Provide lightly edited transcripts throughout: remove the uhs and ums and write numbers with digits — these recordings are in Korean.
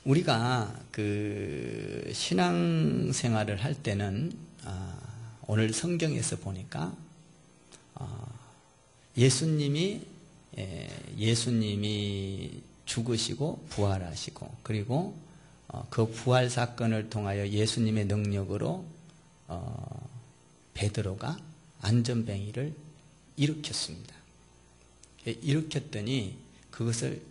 우리가 그 신앙생활을 할 때는 오늘 성경에서 보니까 예수님이 죽으시고 부활하시고 그리고 그 부활 사건을 통하여 예수님의 능력으로 베드로가 안전뱅이를 일으켰습니다. 일으켰더니 그것을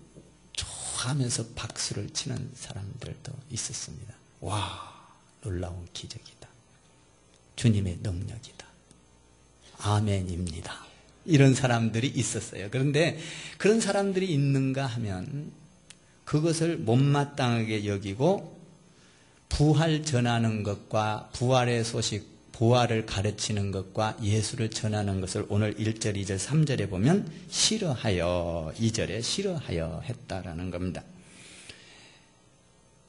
좋아하면서 박수를 치는 사람들도 있었습니다. 와, 놀라운 기적이다. 주님의 능력이다. 아멘입니다. 이런 사람들이 있었어요. 그런데 그런 사람들이 있는가 하면 그것을 못마땅하게 여기고 부활 전하는 것과 부활의 소식, 부활을 가르치는 것과 예수를 전하는 것을 오늘 1절, 2절, 3절에 보면 싫어하여, 2절에 싫어하여 했다라는 겁니다.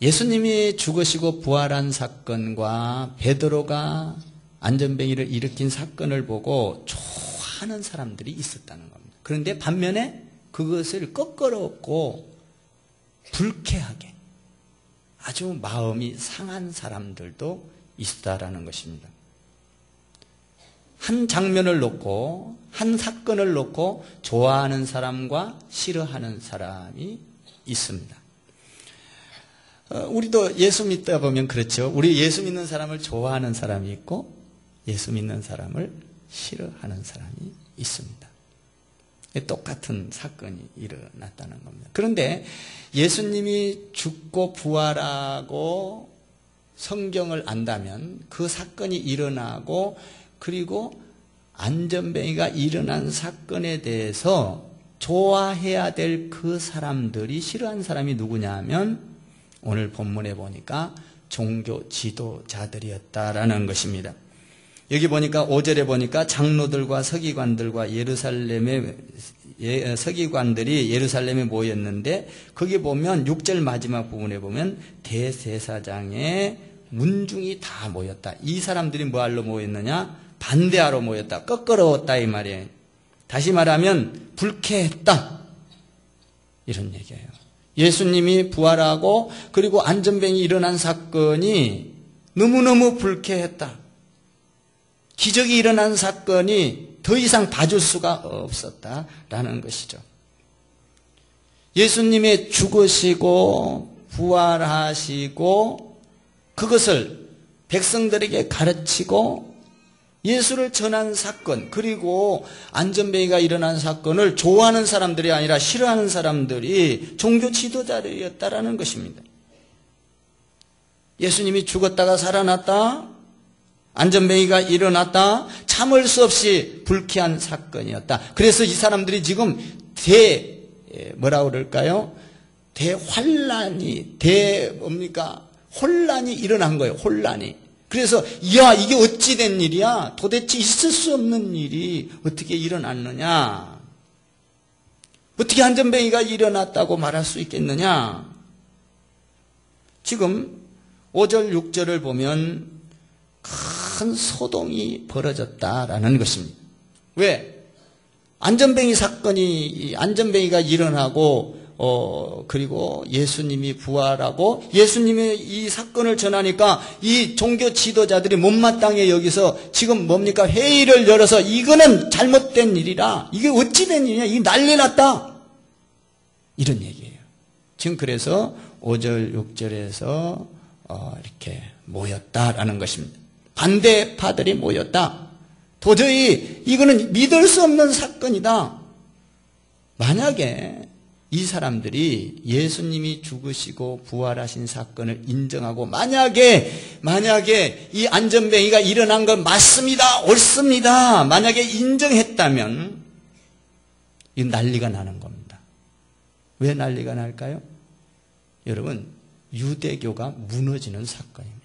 예수님이 죽으시고 부활한 사건과 베드로가 안전뱅이를 일으킨 사건을 보고 좋아하는 사람들이 있었다는 겁니다. 그런데 반면에 그것을 껄끄럽고 불쾌하게 아주 마음이 상한 사람들도 있다라는 것입니다. 한 장면을 놓고 한 사건을 놓고 좋아하는 사람과 싫어하는 사람이 있습니다. 우리도 예수 믿다 보면 그렇죠. 우리 예수 믿는 사람을 좋아하는 사람이 있고 예수 믿는 사람을 싫어하는 사람이 있습니다. 똑같은 사건이 일어났다는 겁니다. 그런데 예수님이 죽고 부활하고 성경을 안다면 그 사건이 일어나고 그리고 안전뱅이가 일어난 사건에 대해서 좋아해야 될 그 사람들이 싫어하는 사람이 누구냐 하면 오늘 본문에 보니까 종교 지도자들이었다라는 것입니다. 여기 보니까 5절에 보니까 장로들과 서기관들과 예루살렘의 서기관들이 예루살렘에 모였는데 거기 보면 6절 마지막 부분에 보면 대제사장의 문중이 다 모였다. 이 사람들이 뭐하러 모였느냐? 반대하러 모였다. 껄끄러웠다 이 말이에요. 다시 말하면 불쾌했다. 이런 얘기예요. 예수님이 부활하고 그리고 안전뱅이 일어난 사건이 너무너무 불쾌했다. 기적이 일어난 사건이 더 이상 봐줄 수가 없었다라는 것이죠. 예수님의 죽으시고 부활하시고 그것을 백성들에게 가르치고 예수를 전한 사건 그리고 안전뱅이가 일어난 사건을 좋아하는 사람들이 아니라 싫어하는 사람들이 종교 지도자들이었다라는 것입니다. 예수님이 죽었다가 살아났다. 안전뱅이가 일어났다. 참을 수 없이 불쾌한 사건이었다. 그래서 이 사람들이 지금 뭐라고 그럴까요? 대환란이, 혼란이 일어난 거예요. 혼란이. 그래서 야 이게 어찌 된 일이야? 도대체 있을 수 없는 일이 어떻게 일어났느냐? 어떻게 안전뱅이가 일어났다고 말할 수 있겠느냐? 지금 5절 6절을 보면 큰 소동이 벌어졌다라는 것입니다. 왜? 안전뱅이가 일어나고 그리고 예수님이 부활하고 예수님의 이 사건을 전하니까 이 종교 지도자들이 못마땅해 여기서 지금 뭡니까? 회의를 열어서 이거는 잘못된 일이라. 이게 어찌 된 일이냐? 이게 난리 났다. 이런 얘기예요. 지금 그래서 5절 6절에서 이렇게 모였다라는 것입니다. 반대파들이 모였다. 도저히 이거는 믿을 수 없는 사건이다. 만약에 이 사람들이 예수님이 죽으시고 부활하신 사건을 인정하고 만약에 이 안전뱅이가 일어난 건 맞습니다. 옳습니다. 만약에 인정했다면 이 난리가 나는 겁니다. 왜 난리가 날까요? 여러분, 유대교가 무너지는 사건입니다.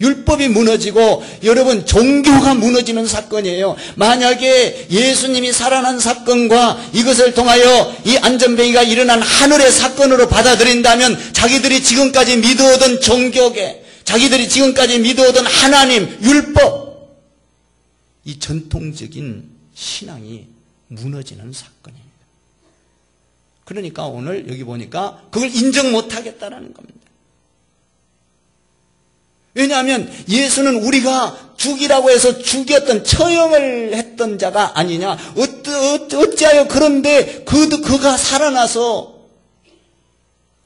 율법이 무너지고 여러분 종교가 무너지는 사건이에요. 만약에 예수님이 살아난 사건과 이것을 통하여 이 안전뱅이가 일어난 하늘의 사건으로 받아들인다면 자기들이 지금까지 믿어오던 종교계, 자기들이 지금까지 믿어오던 하나님, 율법, 이 전통적인 신앙이 무너지는 사건입니다. 그러니까 오늘 여기 보니까 그걸 인정 못하겠다라는 겁니다. 왜냐하면 예수는 우리가 죽이라고 해서 죽였던 처형을 했던 자가 아니냐. 어찌하여 그런데 그가 살아나서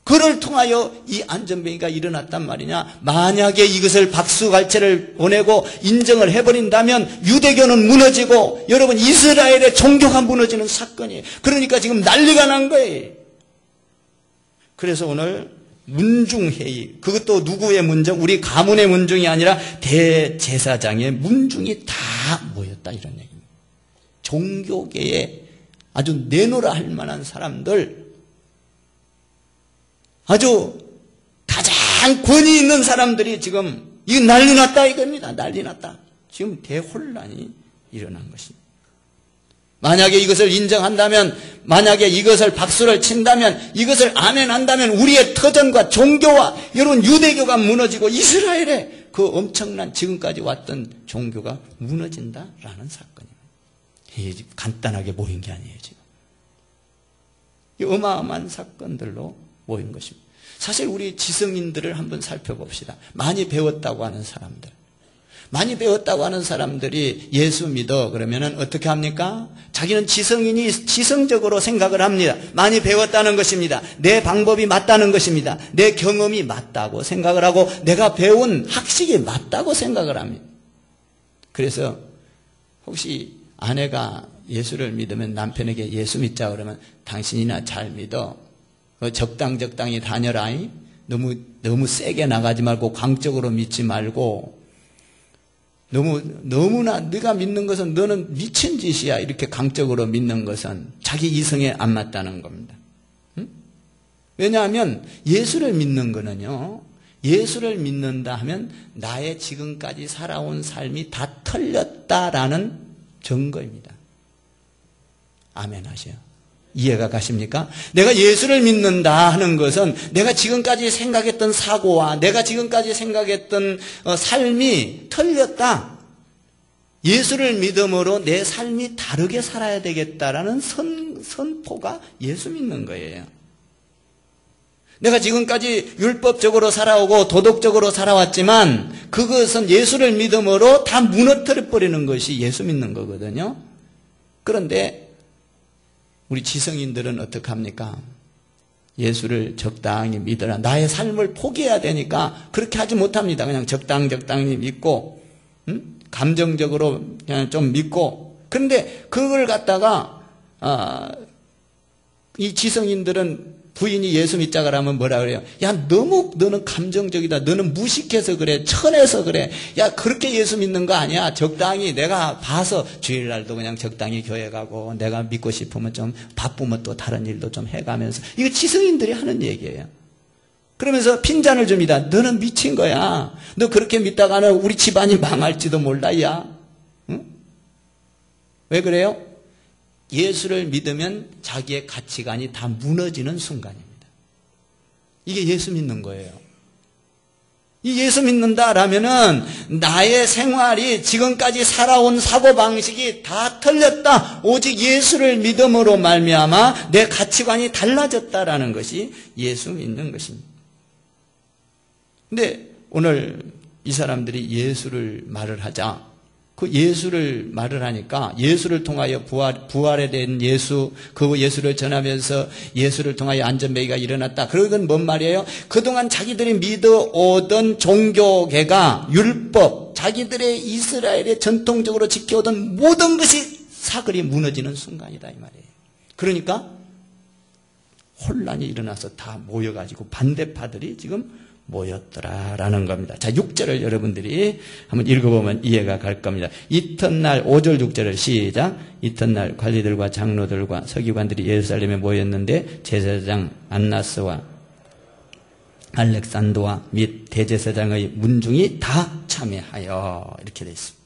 그를 통하여 이 안전병이가 일어났단 말이냐. 만약에 이것을 박수갈채를 보내고 인정을 해버린다면 유대교는 무너지고 여러분 이스라엘의 종교가 무너지는 사건이에요. 그러니까 지금 난리가 난 거예요. 그래서 오늘 문중회의, 그것도 누구의 문중? 우리 가문의 문중이 아니라 대제사장의 문중이 다 모였다 이런 얘기입니다. 종교계에 아주 내노라 할 만한 사람들, 아주 가장 권위 있는 사람들이 지금 이거 난리 났다 이겁니다. 난리 났다. 지금 대혼란이 일어난 것입니다. 만약에 이것을 인정한다면, 만약에 이것을 박수를 친다면, 이것을 아멘한다면 우리의 터전과 종교와 여러분 유대교가 무너지고 이스라엘의 그 엄청난 지금까지 왔던 종교가 무너진다라는 사건입니다. 이게 간단하게 모인 게 아니에요 지금. 이 어마어마한 사건들로 모인 것입니다. 사실 우리 지성인들을 한번 살펴봅시다. 많이 배웠다고 하는 사람들. 많이 배웠다고 하는 사람들이 예수 믿어 그러면은 어떻게 합니까? 자기는 지성인이 지성적으로 생각을 합니다. 많이 배웠다는 것입니다. 내 방법이 맞다는 것입니다. 내 경험이 맞다고 생각을 하고 내가 배운 학식이 맞다고 생각을 합니다. 그래서 혹시 아내가 예수를 믿으면 남편에게 예수 믿자 그러면 당신이나 잘 믿어. 적당히 다녀라. 너무 세게 나가지 말고 광적으로 믿지 말고 너무나 네가 믿는 것은 너는 미친 짓이야. 이렇게 강적으로 믿는 것은 자기 이성에 안 맞다는 겁니다. 응? 왜냐하면 예수를 믿는 거는요. 예수를 믿는다 하면 나의 지금까지 살아온 삶이 다 틀렸다라는 증거입니다. 아멘 하세요. 이해가 가십니까? 내가 예수를 믿는다 하는 것은 내가 지금까지 생각했던 사고와 내가 지금까지 생각했던 삶이 틀렸다. 예수를 믿음으로 내 삶이 다르게 살아야 되겠다라는 선포가 예수 믿는 거예요. 내가 지금까지 율법적으로 살아오고 도덕적으로 살아왔지만 그것은 예수를 믿음으로 다 무너뜨려 버리는 것이 예수 믿는 거거든요. 그런데 우리 지성인들은 어떻게 합니까? 예수를 적당히 믿어라. 나의 삶을 포기해야 되니까 그렇게 하지 못합니다. 그냥 적당히 믿고 감정적으로 그냥 좀 믿고. 그런데 그걸 갖다가 이 지성인들은 부인이 예수 믿자 그러면 뭐라 그래요? 야, 너는 감정적이다. 너는 무식해서 그래. 천해서 그래. 야, 그렇게 예수 믿는 거 아니야. 적당히 내가 봐서 주일날도 그냥 적당히 교회 가고 내가 믿고 싶으면 좀 바쁘면 또 다른 일도 좀 해가면서. 이거 지성인들이 하는 얘기예요. 그러면서 핀잔을 줍니다. 너는 미친 거야. 너 그렇게 믿다가는 우리 집안이 망할지도 몰라, 야. 응? 왜 그래요? 예수를 믿으면 자기의 가치관이 다 무너지는 순간입니다. 이게 예수 믿는 거예요. 이 예수 믿는다라면은 나의 생활이 지금까지 살아온 사고방식이 다 틀렸다. 오직 예수를 믿음으로 말미암아 내 가치관이 달라졌다라는 것이 예수 믿는 것입니다. 근데 오늘 이 사람들이 예수를 말을 하자. 그 예수를 말을 하니까 예수를 통하여 부활에 된 예수, 그 예수를 전하면서 예수를 통하여 안전뱅이가 일어났다. 그건 뭔 말이에요? 그동안 자기들이 믿어오던 종교계가 율법, 자기들의 이스라엘의 전통적으로 지켜오던 모든 것이 사글이 무너지는 순간이다 이 말이에요. 그러니까 혼란이 일어나서 다 모여가지고 반대파들이 지금 모였더라라는 겁니다. 자, 6절을 여러분들이 한번 읽어보면 이해가 갈 겁니다. 이튿날 5절 6절을 시작. 이튿날 관리들과 장로들과 서기관들이 예루살렘에 모였는데 제사장 안나스와 알렉산더와 및 대제사장의 문중이 다 참여하여 이렇게 되어 있습니다.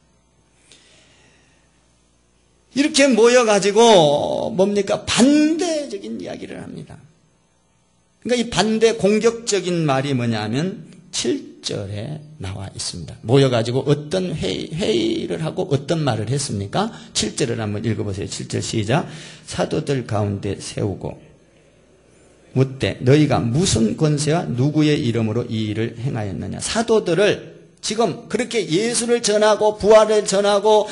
이렇게 모여가지고 뭡니까? 반대적인 이야기를 합니다. 그러니까 이 반대 공격적인 말이 뭐냐면 7절에 나와 있습니다. 모여가지고 어떤 회의를 하고 어떤 말을 했습니까? 7절을 한번 읽어보세요. 7절 시작. 사도들 가운데 세우고 묻되 너희가 무슨 권세와 누구의 이름으로 이 일을 행하였느냐. 사도들을 지금 그렇게 예수를 전하고 부활을 전하고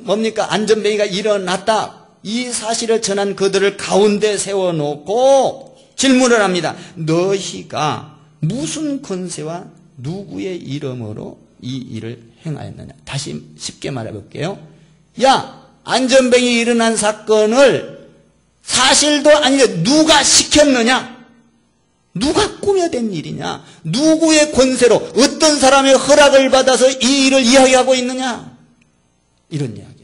뭡니까 안전뱅이가 일어났다 이 사실을 전한 그들을 가운데 세워놓고 질문을 합니다. 너희가 무슨 권세와 누구의 이름으로 이 일을 행하였느냐. 다시 쉽게 말해볼게요. 야, 안전뱅이 일어난 사건을 사실도 아니게 누가 시켰느냐? 누가 꾸며댄 일이냐? 누구의 권세로 어떤 사람의 허락을 받아서 이 일을 이야기하고 있느냐? 이런 이야기입니다.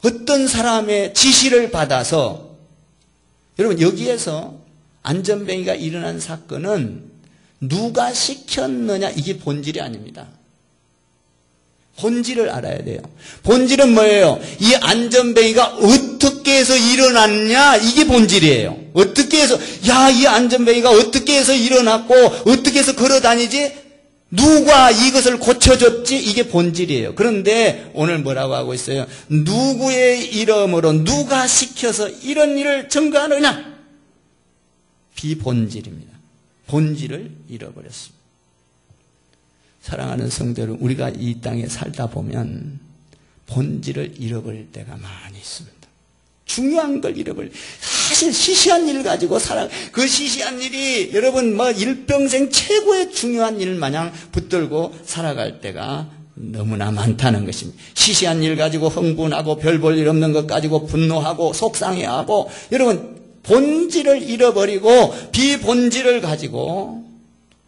어떤 사람의 지시를 받아서 여러분 여기에서 안전뱅이가 일어난 사건은 누가 시켰느냐 이게 본질이 아닙니다. 본질을 알아야 돼요. 본질은 뭐예요? 이 안전뱅이가 어떻게 해서 일어났냐 이게 본질이에요. 어떻게 해서 이 안전뱅이가 어떻게 해서 일어났고 어떻게 해서 걸어다니지? 누가 이것을 고쳐줬지? 이게 본질이에요. 그런데 오늘 뭐라고 하고 있어요? 누구의 이름으로 누가 시켜서 이런 일을 증거하느냐? 비본질입니다. 본질을 잃어버렸습니다. 사랑하는 성도 여러분, 우리가 이 땅에 살다 보면 본질을 잃어버릴 때가 많이 있습니다. 중요한 걸 잃어버릴. 사실 시시한 일 가지고 그 시시한 일이 여러분 일평생 최고의 중요한 일 마냥 붙들고 살아갈 때가 너무나 많다는 것입니다. 시시한 일 가지고 흥분하고 별 볼 일 없는 것 가지고 분노하고 속상해하고 여러분 본질을 잃어버리고 비본질을 가지고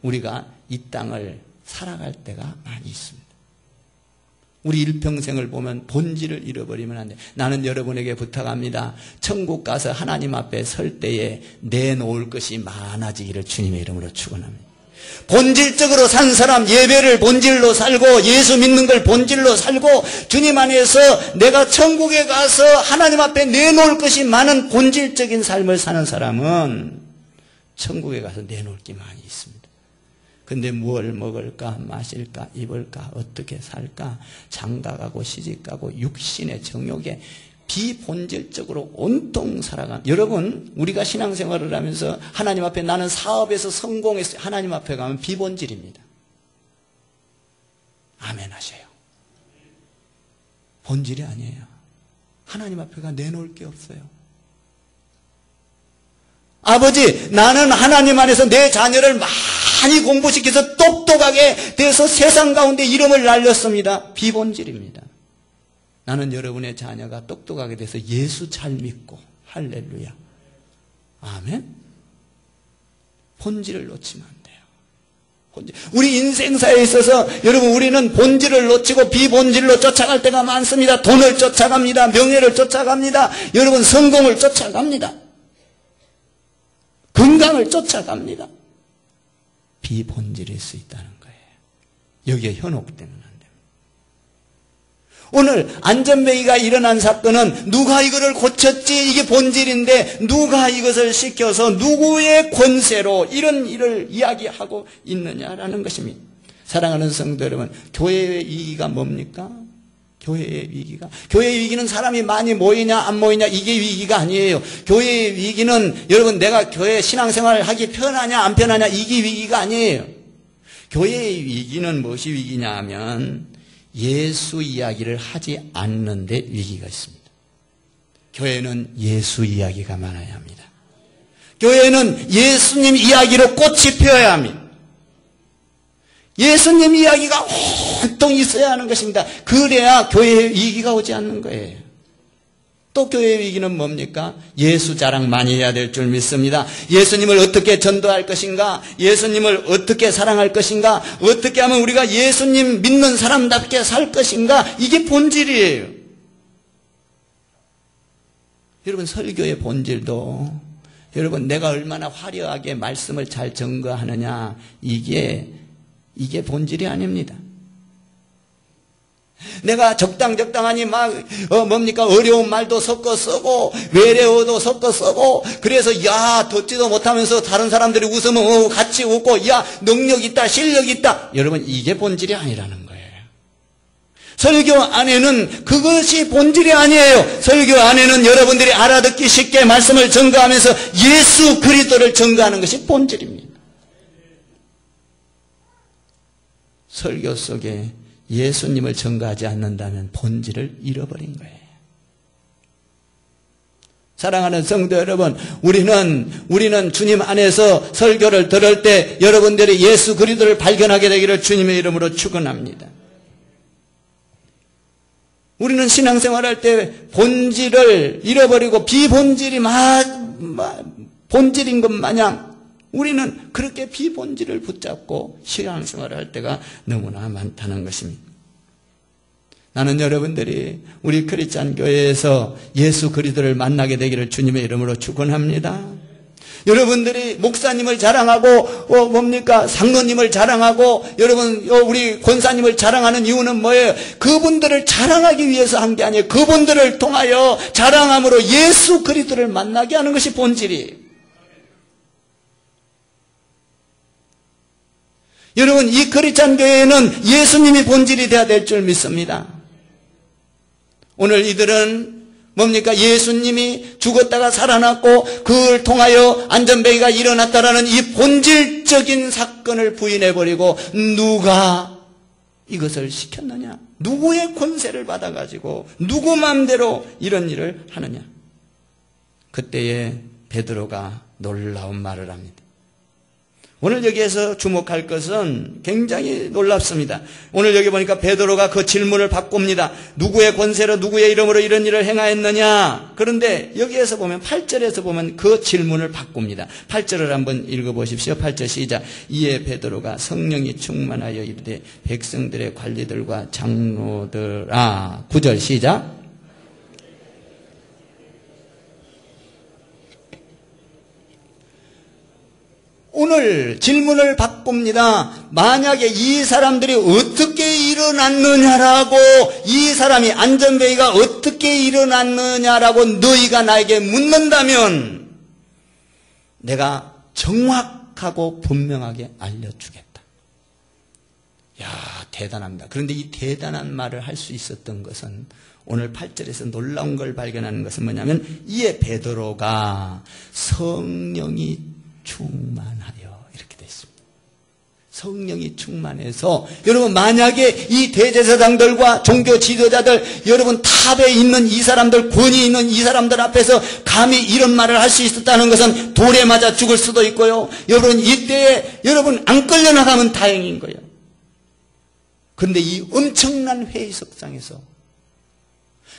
우리가 이 땅을 살아갈 때가 많이 있습니다. 우리 일평생을 보면 본질을 잃어버리면 안 돼. 나는 여러분에게 부탁합니다. 천국 가서 하나님 앞에 설 때에 내놓을 것이 많아지기를 주님의 이름으로 축원합니다. 본질적으로 산 사람 예배를 본질로 살고 예수 믿는 걸 본질로 살고 주님 안에서 내가 천국에 가서 하나님 앞에 내놓을 것이 많은 본질적인 삶을 사는 사람은 천국에 가서 내놓을 게 많이 있습니다. 근데 뭘 먹을까 마실까 입을까 어떻게 살까 장가가고 시집가고 육신의 정욕에 비본질적으로 온통 살아간 여러분 우리가 신앙생활을 하면서 하나님 앞에 나는 사업에서 성공했어요. 하나님 앞에 가면 비본질입니다. 아멘 하세요. 본질이 아니에요. 하나님 앞에 가 내놓을 게 없어요. 아버지 나는 하나님 안에서 내 자녀를 많이 공부시켜서 똑똑하게 돼서 세상 가운데 이름을 날렸습니다. 비본질입니다. 나는 여러분의 자녀가 똑똑하게 돼서 예수 잘 믿고 할렐루야. 아멘. 본질을 놓치면 안 돼요. 본질. 우리 인생사에 있어서 여러분 우리는 본질을 놓치고 비본질로 쫓아갈 때가 많습니다. 돈을 쫓아갑니다. 명예를 쫓아갑니다. 여러분 성공을 쫓아갑니다. 건강을 쫓아갑니다. 비본질일 수 있다는 거예요. 여기에 현혹되면 안 됩니다. 오늘 안전뱅이가 일어난 사건은 누가 이거를 고쳤지 이게 본질인데 누가 이것을 시켜서 누구의 권세로 이런 일을 이야기하고 있느냐라는 것입니다. 사랑하는 성도 여러분, 교회의 위기가 뭡니까? 교회의 위기가. 교회의 위기는 사람이 많이 모이냐 안 모이냐 이게 위기가 아니에요. 교회의 위기는 여러분 내가 교회 신앙생활을 하기 편하냐 안 편하냐 이게 위기가 아니에요. 교회의 위기는 무엇이 위기냐 하면 예수 이야기를 하지 않는데 위기가 있습니다. 교회는 예수 이야기가 많아야 합니다. 교회는 예수님 이야기로 꽃이 피어야 합니다. 예수님 이야기가 온통 있어야 하는 것입니다. 그래야 교회의 위기가 오지 않는 거예요. 또 교회의 위기는 뭡니까? 예수 자랑 많이 해야 될 줄 믿습니다. 예수님을 어떻게 전도할 것인가? 예수님을 어떻게 사랑할 것인가? 어떻게 하면 우리가 예수님 믿는 사람답게 살 것인가? 이게 본질이에요. 여러분 설교의 본질도 여러분 내가 얼마나 화려하게 말씀을 잘 전거하느냐 이게 본질이 아닙니다. 내가 적당하니 뭡니까? 어려운 말도 섞어 쓰고, 외래어도 섞어 쓰고, 그래서, 듣지도 못하면서 다른 사람들이 웃으면, 같이 웃고, 능력 있다, 실력 있다. 여러분, 이게 본질이 아니라는 거예요. 설교 안에는 그것이 본질이 아니에요. 설교 안에는 여러분들이 알아듣기 쉽게 말씀을 전가하면서 예수 그리스도를 전가하는 것이 본질입니다. 설교 속에 예수님을 전가하지 않는다면 본질을 잃어버린 거예요. 사랑하는 성도 여러분, 우리는 주님 안에서 설교를 들을 때 여러분들이 예수 그리스도를 발견하게 되기를 주님의 이름으로 축원합니다. 우리는 신앙생활할 때 본질을 잃어버리고 비본질이 본질인 것 마냥 우리는 그렇게 비본질을 붙잡고 신앙생활을 할 때가 너무나 많다는 것입니다. 나는 여러분들이 우리 크리스찬 교회에서 예수 그리스도를 만나게 되기를 주님의 이름으로 축원합니다. 여러분들이 목사님을 자랑하고 상노님을 자랑하고 여러분 우리 권사님을 자랑하는 이유는 뭐예요? 그분들을 자랑하기 위해서 한 게 아니에요. 그분들을 통하여 자랑함으로 예수 그리스도를 만나게 하는 것이 본질이에요. 여러분, 이 크리스찬 교회에는 예수님이 본질이 되어야 될 줄 믿습니다. 오늘 이들은 예수님이 죽었다가 살아났고 그걸 통하여 안전뱅이가 일어났다라는 이 본질적인 사건을 부인해버리고 누가 이것을 시켰느냐? 누구의 권세를 받아가지고 누구 마음대로 이런 일을 하느냐? 그때에 베드로가 놀라운 말을 합니다. 오늘 여기에서 주목할 것은 굉장히 놀랍습니다. 오늘 여기 보니까 베드로가 그 질문을 바꿉니다. 누구의 권세로 누구의 이름으로 이런 일을 행하였느냐? 그런데 여기에서 보면 8절에서 보면 그 질문을 바꿉니다. 8절을 한번 읽어보십시오. 8절 시작. 이에 베드로가 성령이 충만하여 이르되 백성들의 관리들과 장로들아. 9절 시작. 오늘 질문을 바꿉니다. 만약에 이 사람들이 어떻게 일어났느냐라고, 이 사람이 안전뱅이가 어떻게 일어났느냐라고 너희가 나에게 묻는다면 내가 정확하고 분명하게 알려주겠다. 야, 대단합니다. 그런데 이 대단한 말을 할 수 있었던 것은 오늘 8절에서 놀라운 걸 발견하는 것은 뭐냐면 이에 베드로가 성령이 충만하여 이렇게 되어 있습니다. 성령이 충만해서 여러분 만약에 이 대제사장들과 종교 지도자들 여러분 탑에 있는 이 사람들 권위 있는 이 사람들 앞에서 감히 이런 말을 할 수 있었다는 것은 돌에 맞아 죽을 수도 있고요. 여러분 이때에 여러분 안 끌려나가면 다행인 거예요. 그런데 이 엄청난 회의석상에서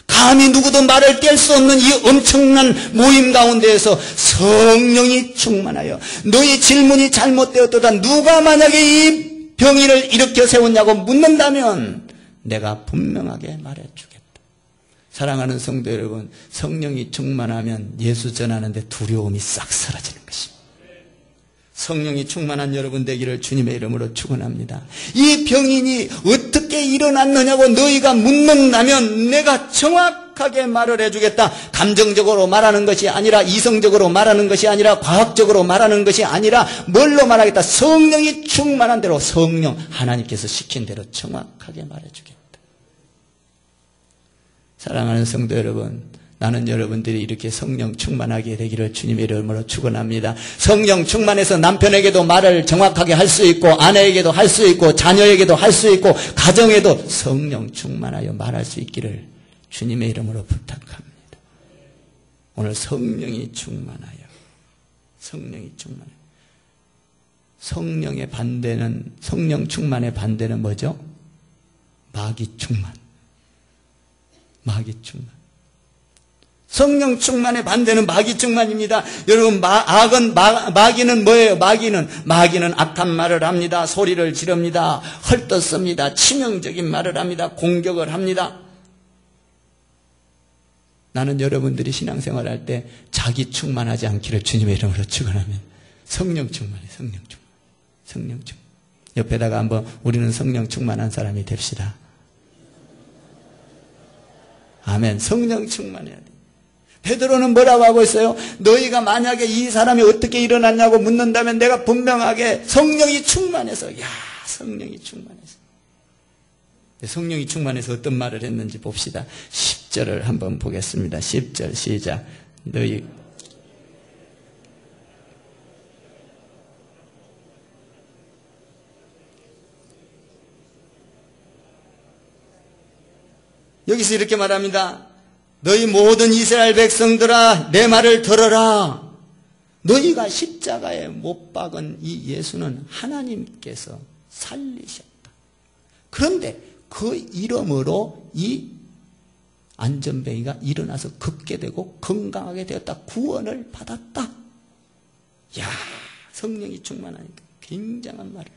감히 누구도 말을 뗄 수 없는 이 엄청난 모임 가운데에서 성령이 충만하여 너희 질문이 잘못되었도다. 누가 만약에 이 병인을 일으켜 세웠냐고 묻는다면 내가 분명하게 말해주겠다. 사랑하는 성도 여러분, 성령이 충만하면 예수 전하는데 두려움이 싹 사라지는 것입니다. 성령이 충만한 여러분 되기를 주님의 이름으로 축원합니다. 이 병인이 어떻게 일어났느냐고 너희가 묻는다면 내가 정확하게 말을 해주겠다. 감정적으로 말하는 것이 아니라 이성적으로 말하는 것이 아니라 과학적으로 말하는 것이 아니라 뭘로 말하겠다. 성령이 충만한 대로 성령 하나님께서 시킨 대로 정확하게 말해주겠다. 사랑하는 성도 여러분, 나는 여러분들이 이렇게 성령 충만하게 되기를 주님의 이름으로 축원합니다. 성령 충만해서 남편에게도 말을 정확하게 할 수 있고 아내에게도 할 수 있고 자녀에게도 할 수 있고 가정에도 성령 충만하여 말할 수 있기를 주님의 이름으로 부탁합니다. 오늘 성령이 충만하여 성령의 반대는 성령 충만의 반대는 뭐죠? 마귀 충만. 성령 충만의 반대는 마귀 충만입니다. 여러분, 마귀는 뭐예요? 마귀는 악한 말을 합니다. 소리를 지릅니다. 헐떴습니다. 치명적인 말을 합니다. 공격을 합니다. 나는 여러분들이 신앙생활 할 때 자기 충만하지 않기를 주님의 이름으로 축원합니다. 성령 충만해. 옆에다가 한번 우리는 성령 충만한 사람이 됩시다. 아멘. 성령 충만해야 돼. 베드로는 뭐라고 하고 있어요? 너희가 만약에 이 사람이 어떻게 일어났냐고 묻는다면 내가 분명하게 성령이 충만해서. 성령이 충만해서 어떤 말을 했는지 봅시다. 10절을 한번 보겠습니다. 10절 시작. 너희 여기서 이렇게 말합니다. 너희 모든 이스라엘 백성들아 내 말을 들어라. 너희가 십자가에 못 박은 이 예수는 하나님께서 살리셨다. 그런데 그 이름으로 이 안전뱅이가 일어나서 걷게 되고 건강하게 되었다. 구원을 받았다. 야, 성령이 충만하니까 굉장한 말이에요.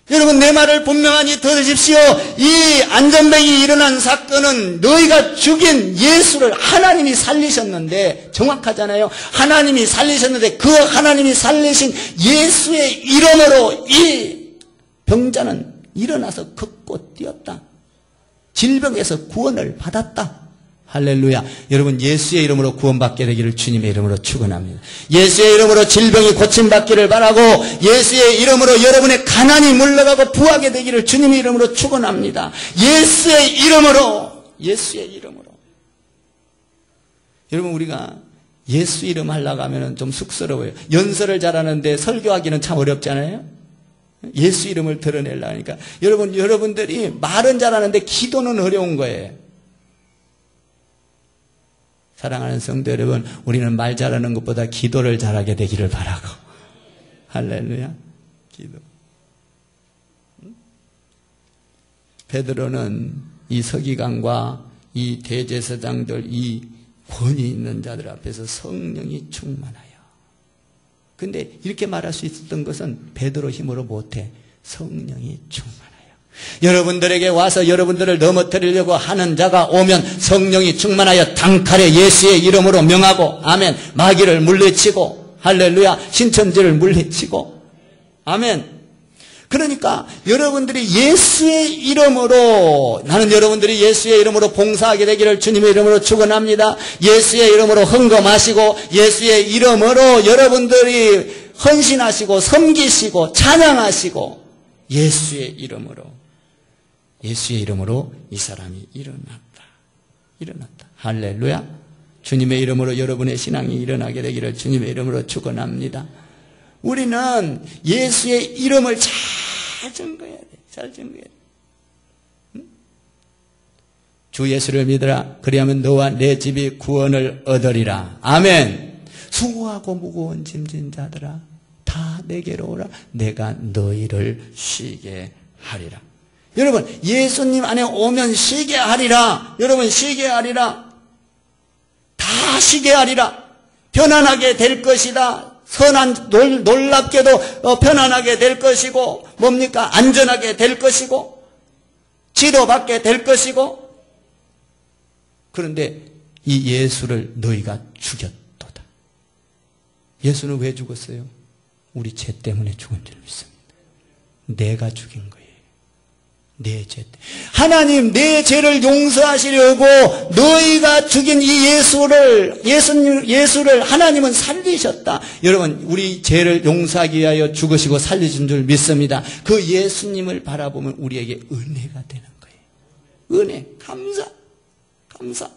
여러분 내 말을 분명하니 들으십시오. 이 안전뱅이 일어난 사건은 너희가 죽인 예수를 하나님이 살리셨는데, 정확하잖아요. 하나님이 살리셨는데 그 하나님이 살리신 예수의 이름으로 이 병자는 일어나서 걷고 뛰었다. 질병에서 구원을 받았다. 할렐루야. 여러분 예수의 이름으로 구원받게 되기를 주님의 이름으로 축원합니다. 예수의 이름으로 질병이 고침받기를 바라고, 예수의 이름으로 여러분의 가난이 물러가고 부하게 되기를 주님의 이름으로 축원합니다. 예수의 이름으로, 예수의 이름으로. 여러분 우리가 예수 이름 하려고 하면 좀 쑥스러워요. 연설을 잘하는데 설교하기는 참 어렵잖아요. 예수 이름을 드러내려고 하니까. 여러분들이 말은 잘하는데 기도는 어려운 거예요. 사랑하는 성도 여러분, 우리는 말 잘하는 것보다 기도를 잘하게 되기를 바라고. 할렐루야. 기도. 베드로는 이 서기관과 이 대제사장들, 이 권위 있는 자들 앞에서 성령이 충만하여. 근데 이렇게 말할 수 있었던 것은 베드로 힘으로 못해. 성령이 충만하여. 여러분들에게 와서 여러분들을 넘어뜨리려고 하는 자가 오면 성령이 충만하여 단칼에 예수의 이름으로 명하고, 아멘, 마귀를 물리치고, 할렐루야, 신천지를 물리치고, 아멘. 그러니까 여러분들이 예수의 이름으로, 나는 여러분들이 예수의 이름으로 봉사하게 되기를 주님의 이름으로 축원합니다. 예수의 이름으로 헌금하시고, 예수의 이름으로 여러분들이 헌신하시고 섬기시고 찬양하시고, 예수의 이름으로 이 사람이 일어났다. 할렐루야. 주님의 이름으로 여러분의 신앙이 일어나게 되기를 주님의 이름으로 축원합니다. 우리는 예수의 이름을 잘 증거해야 돼. 잘 증거해야 돼. 응? 주 예수를 믿으라. 그리하면 너와 내 집이 구원을 얻으리라. 아멘. 수고하고 무거운 짐진 자들아 다 내게로 오라. 내가 너희를 쉬게 하리라. 여러분 예수님 안에 오면 쉬게 하리라. 여러분 쉬게 하리라. 다 쉬게 하리라. 편안하게 될 것이다. 놀랍게도 편안하게 될 것이고, 뭡니까? 안전하게 될 것이고, 치료받게 될 것이고. 그런데 이 예수를 너희가 죽였도다. 예수는 왜 죽었어요? 우리 죄 때문에 죽은 줄 믿습니다. 내가 죽인 거예요. 내 죄. 하나님 내 죄를 용서하시려고 너희가 죽인 이 예수를 하나님은 살리셨다. 여러분 우리 죄를 용서하기 위하여 죽으시고 살리신 줄 믿습니다. 그 예수님을 바라보면 우리에게 은혜가 되는 거예요. 은혜, 감사.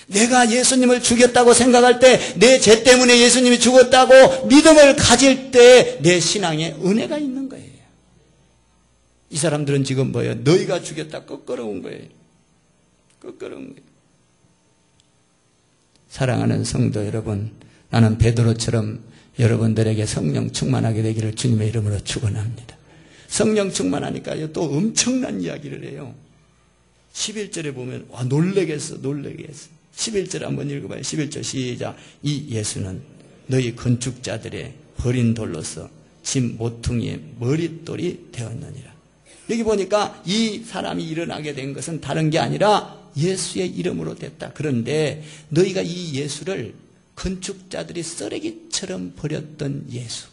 내가 예수님을 죽였다고 생각할 때, 내 죄 때문에 예수님이 죽었다고 믿음을 가질 때 내 신앙에 은혜가 있는 거예요. 이 사람들은 지금 뭐예요? 너희가 죽였다 꺾어온 거예요. 꺾어온 거예요. 사랑하는 성도 여러분, 나는 베드로처럼 여러분들에게 성령 충만하게 되기를 주님의 이름으로 축원합니다. 성령 충만하니까 또 엄청난 이야기를 해요. 11절에 보면 와 놀래겠어. 11절 한번 읽어봐요. 11절 시작. 이 예수는 너희 건축자들의 버린 돌로서 집 모퉁이의 머릿돌이 되었느니라. 여기 보니까 이 사람이 일어나게 된 것은 다른 게 아니라 예수의 이름으로 됐다. 그런데 너희가 이 예수를 건축자들이 쓰레기처럼 버렸던 예수,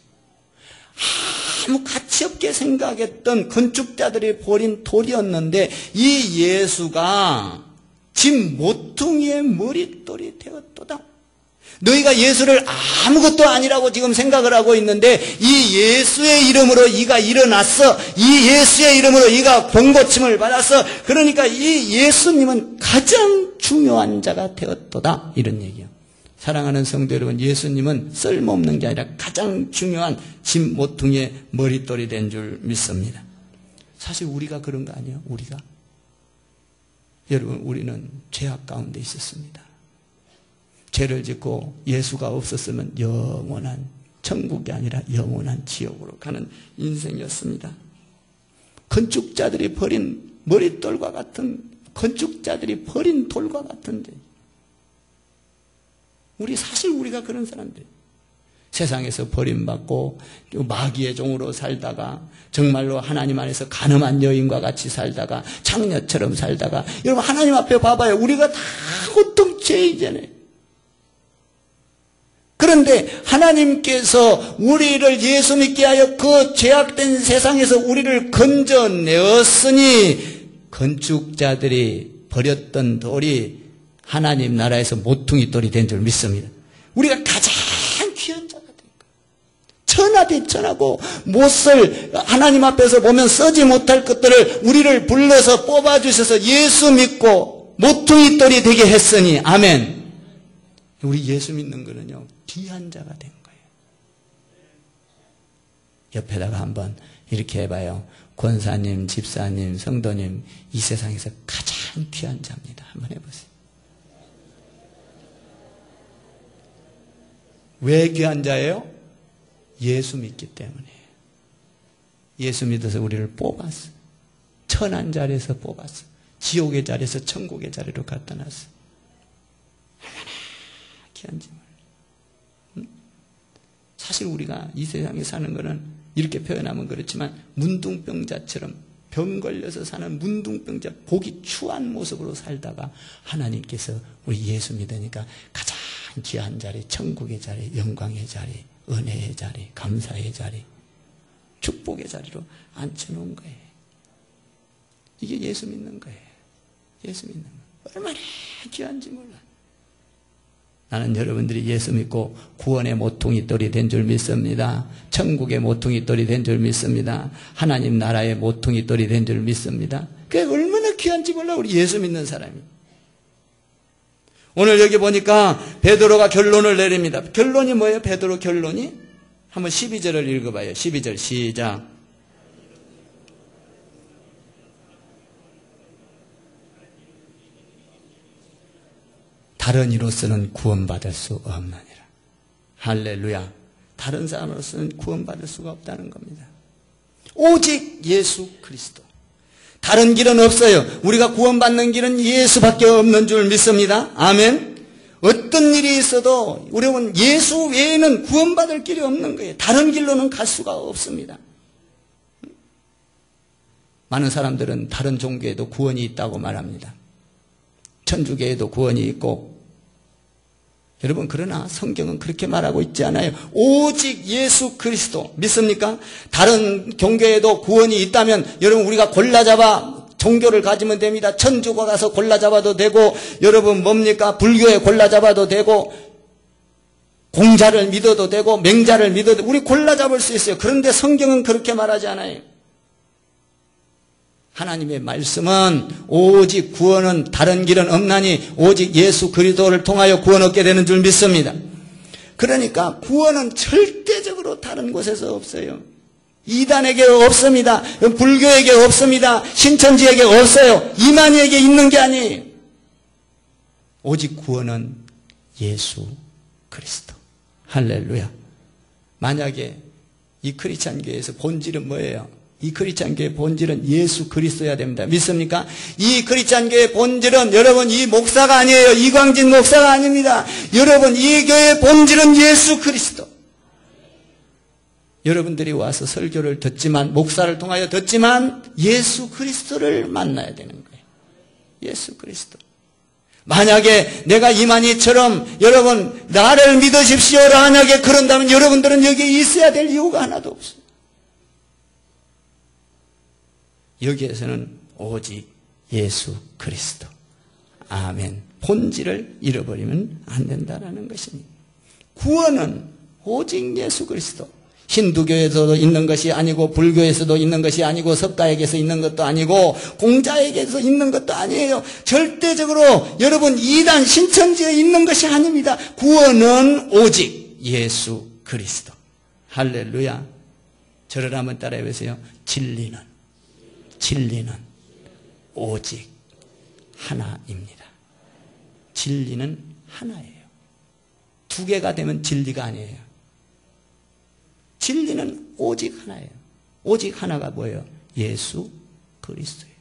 아무 가치 없게 생각했던 건축자들이 버린 돌이었는데 이 예수가 집 모퉁이의 머릿돌이 되었도다. 너희가 예수를 아무것도 아니라고 지금 생각을 하고 있는데 이 예수의 이름으로 이가 일어났어. 이 예수의 이름으로 이가 병고침을 받았어. 그러니까 이 예수님은 가장 중요한 자가 되었도다. 이런 얘기예요. 사랑하는 성도 여러분, 예수님은 쓸모없는 게 아니라 가장 중요한 집 모퉁이의 머릿돌이 된 줄 믿습니다. 사실 우리가 그런 거 아니에요? 우리가. 여러분, 우리는 죄악 가운데 있었습니다. 죄를 짓고 예수가 없었으면 영원한 천국이 아니라 영원한 지옥으로 가는 인생이었습니다. 건축자들이 버린 머릿돌과 같은, 건축자들이 버린 돌과 같은데, 사실 우리가 그런 사람들, 세상에서 버림받고 마귀의 종으로 살다가 정말로 하나님 안에서 가늠한 여인과 같이 살다가 창녀처럼 살다가, 여러분 하나님 앞에 봐봐요. 우리가 다 고통죄이잖아요. 그런데 하나님께서 우리를 예수 믿게 하여 그 죄악된 세상에서 우리를 건져내었으니 건축자들이 버렸던 돌이 하나님 나라에서 모퉁이 돌이 된 줄 믿습니다. 우리가 가장 귀한 자가 된 거예요. 천하대천하고 못쓸 하나님 앞에서 보면 쓰지 못할 것들을 우리를 불러서 뽑아주셔서 예수 믿고 모퉁이 돌이 되게 했으니 아멘. 우리 예수 믿는 거는요, 귀한 자가 된 거예요. 옆에다가 한번 이렇게 해봐요. 권사님, 집사님, 성도님, 이 세상에서 가장 귀한 자입니다. 한번 해보세요. 왜 귀한 자예요? 예수 믿기 때문이에요. 예수 믿어서 우리를 뽑았어요. 천한 자리에서 뽑았어요. 지옥의 자리에서 천국의 자리로 갖다 놨어요. 얼마나 귀한지 몰라요. 사실 우리가 이 세상에 사는 거는 이렇게 표현하면 그렇지만 문둥병자처럼 병 걸려서 사는 문둥병자, 보기 추한 모습으로 살다가 하나님께서 우리 예수 믿으니까 가장 귀한 자리, 천국의 자리, 영광의 자리, 은혜의 자리, 감사의 자리, 축복의 자리로 앉혀놓은 거예요. 이게 예수 믿는 거예요. 예수 믿는 거. 얼마나 귀한지 몰라. 나는 여러분들이 예수 믿고 구원의 모퉁이 돌이 된 줄 믿습니다. 천국의 모퉁이 돌이 된 줄 믿습니다. 하나님 나라의 모퉁이 돌이 된 줄 믿습니다. 그게 얼마나 귀한지 몰라, 우리 예수 믿는 사람이. 오늘 여기 보니까 베드로가 결론을 내립니다. 결론이 뭐예요? 베드로 결론이? 한번 12절을 읽어봐요. 12절 시작. 다른 이로서는 구원받을 수 없느니라. 할렐루야. 다른 사람으로서는 구원받을 수가 없다는 겁니다. 오직 예수 그리스도. 다른 길은 없어요. 우리가 구원받는 길은 예수밖에 없는 줄 믿습니다. 아멘. 어떤 일이 있어도 우리는 예수 외에는 구원받을 길이 없는 거예요. 다른 길로는 갈 수가 없습니다. 많은 사람들은 다른 종교에도 구원이 있다고 말합니다. 천주교에도 구원이 있고, 여러분 그러나 성경은 그렇게 말하고 있지 않아요. 오직 예수 그리스도 믿습니까? 다른 종교에도 구원이 있다면 여러분 우리가 골라잡아 종교를 가지면 됩니다. 천주교 가서 골라잡아도 되고, 여러분 뭡니까? 불교에 골라잡아도 되고, 공자를 믿어도 되고, 맹자를 믿어도 되고, 우리 골라잡을 수 있어요. 그런데 성경은 그렇게 말하지 않아요. 하나님의 말씀은 오직 구원은 다른 길은 없나니 오직 예수 그리스도를 통하여 구원 얻게 되는 줄 믿습니다. 그러니까 구원은 절대적으로 다른 곳에서 없어요. 이단에게 없습니다. 불교에게 없습니다. 신천지에게 없어요. 이만희에게 있는 게 아니에요. 오직 구원은 예수 그리스도. 할렐루야. 만약에 이 크리스찬 교회에서 본질은 뭐예요? 이 크리스찬 교회의 본질은 예수 그리스도여야 됩니다. 믿습니까? 이 크리스찬 교회의 본질은 여러분 이 목사가 아니에요. 이광진 목사가 아닙니다. 여러분 이 교회의 본질은 예수 그리스도. 여러분들이 와서 설교를 듣지만, 목사를 통하여 듣지만 예수 그리스도를 만나야 되는 거예요. 예수 그리스도. 만약에 내가 이만희처럼 여러분 나를 믿으십시오 만약에 그런다면 여러분들은 여기에 있어야 될 이유가 하나도 없어요. 여기에서는 오직 예수 그리스도. 아멘. 본질을 잃어버리면 안 된다라는 것입니다. 구원은 오직 예수 그리스도. 힌두교에서도 있는 것이 아니고 불교에서도 있는 것이 아니고 석가에게서 있는 것도 아니고 공자에게서 있는 것도 아니에요. 절대적으로 여러분 이단 신천지에 있는 것이 아닙니다. 구원은 오직 예수 그리스도. 할렐루야. 저를 한번 따라해 보세요. 진리는 오직 하나입니다. 진리는 하나예요. 두 개가 되면 진리가 아니에요. 진리는 오직 하나예요. 오직 하나가 뭐예요? 예수 그리스도예요.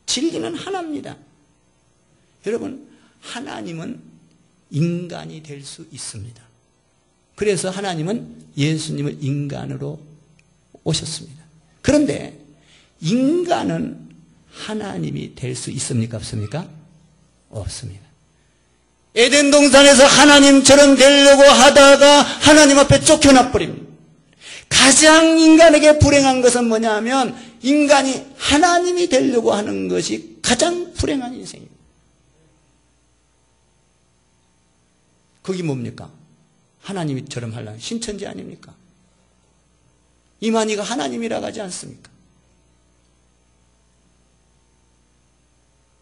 진리는 하나입니다. 여러분, 하나님은 인간이 될 수 있습니다. 그래서 하나님은 예수님을 인간으로 오셨습니다. 그런데 인간은 하나님이 될 수 있습니까? 없습니까? 없습니다. 에덴 동산에서 하나님처럼 되려고 하다가 하나님 앞에 쫓겨나 버립니다. 가장 인간에게 불행한 것은 뭐냐 하면 인간이 하나님이 되려고 하는 것이 가장 불행한 인생입니다. 그게 뭡니까? 하나님처럼 하려는 신천지 아닙니까? 이만희가 하나님이라고 하지 않습니까?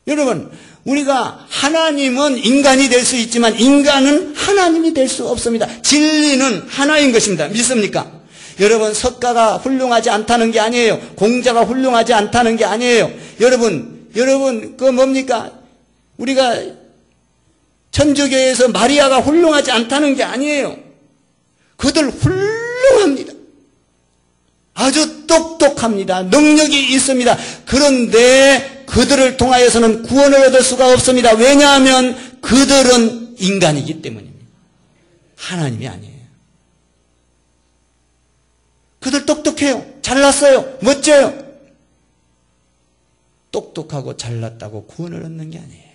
여러분, 우리가 하나님은 인간이 될 수 있지만 인간은 하나님이 될 수 없습니다. 진리는 하나인 것입니다. 믿습니까? 여러분, 석가가 훌륭하지 않다는 게 아니에요. 공자가 훌륭하지 않다는 게 아니에요. 여러분, 그거 뭡니까? 우리가 천주교에서 마리아가 훌륭하지 않다는 게 아니에요. 그들 훌륭합니다. 아주 똑똑합니다. 능력이 있습니다. 그런데 그들을 통하여서는 구원을 얻을 수가 없습니다. 왜냐하면 그들은 인간이기 때문입니다. 하나님이 아니에요. 그들 똑똑해요. 잘났어요. 멋져요. 똑똑하고 잘났다고 구원을 얻는 게 아니에요.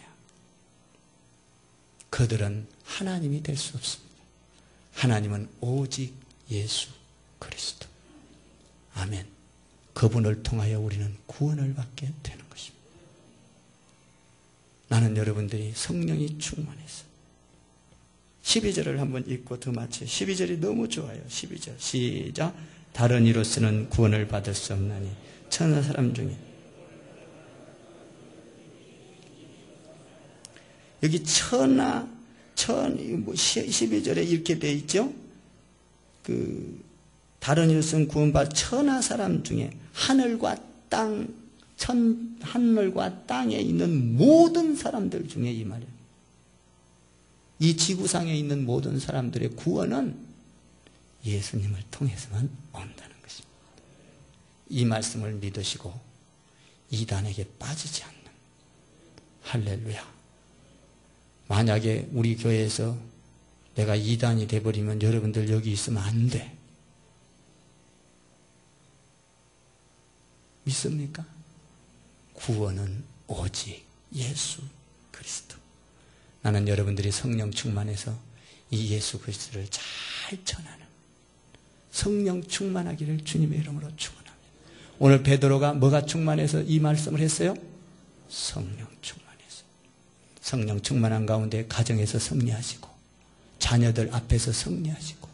그들은 하나님이 될 수 없습니다. 하나님은 오직 예수 그리스도. 아멘. 그분을 통하여 우리는 구원을 받게 되는 것입니다. 나는 여러분들이 성령이 충만해서 12절을 한번 읽고 더 마쳐요. 12절이 너무 좋아요. 12절 시작. 다른 이로서는 구원을 받을 수 없나니 천하 사람 중에 여기 12절에 이렇게 되어 있죠. 다른 이로서는 구원받을 천하 사람 중에 하늘과 땅에 있는 모든 사람들 중에 이 말이에요. 이 지구상에 있는 모든 사람들의 구원은 예수님을 통해서만 온다는 것입니다. 이 말씀을 믿으시고 이단에게 빠지지 않는 할렐루야. 만약에 우리 교회에서 내가 이단이 돼버리면 여러분들 여기 있으면 안 돼. 믿습니까? 구원은 오직 예수 그리스도. 나는 여러분들이 성령 충만해서 이 예수 그리스도를 잘 전하는 성령 충만하기를 주님의 이름으로 축원합니다. 오늘 베드로가 뭐가 충만해서 이 말씀을 했어요? 성령 충만해서. 성령 충만한 가운데 가정에서 승리하시고 자녀들 앞에서 승리하시고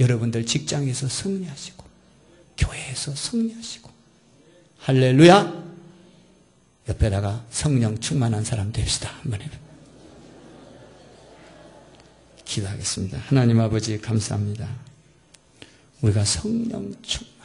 여러분들 직장에서 승리하시고 교회에서 승리하시고 할렐루야. 옆에다가 성령 충만한 사람 됩시다. 한번 해봐. 기도하겠습니다. 하나님 아버지 감사합니다. 우리가 성령 충만